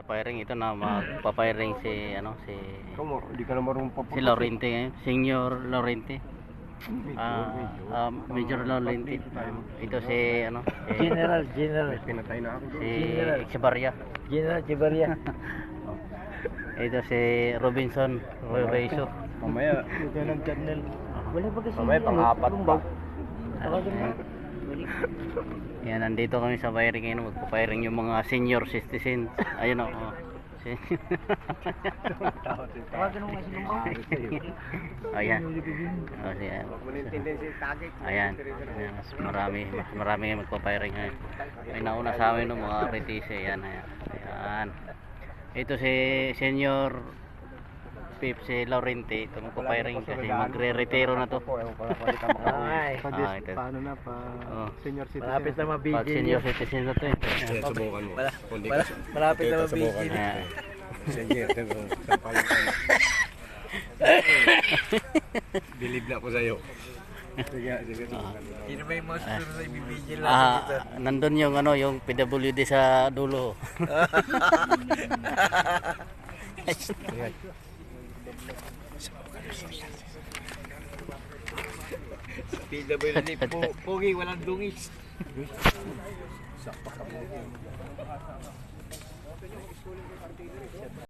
firing. Ito na magpa-firing si Hindi ka na marunong paputok. si Lorente ngayon, Senior Lorente. Major Lorente. Ito si General. Pinatay na ako. si Echevarria. General Echevarria. Ito si Robinson Royso. Mamaya. Lieutenant Colonel. Wala ba kasi Mamaya pang-apat pa. Yan, nandito kami sa firing ngayon. Magpa-firing yung mga senior citizens. Ayun o. Tawagan mo nga si Lumba. Ayan. Ayan. Mas marami ngayon magpa-firing ngayon. May nauna sa amin ng mga RTC. Ayan. Ito si senior Pip, si Laurente. Ito magpa-firing kasi magre-retiro na to. Paano na pa? Senior citizen. Malapit na mabigil. Pag senior citizen na to eh. Subukan mo. Malapit na mabigil. Sige, believe na ako sa'yo. Sige. Sino ba yung mga susunod na ibibigil natin dito? Nandun yung yung PWD sa dulo. PWD, pogi, walang dungis.